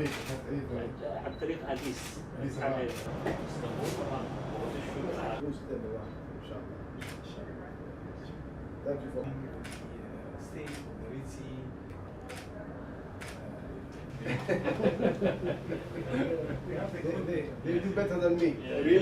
عن طريق أديس اسطنبول طبعا ان شاء الله. Thank you for stay in the Red Sea. they do better than me. really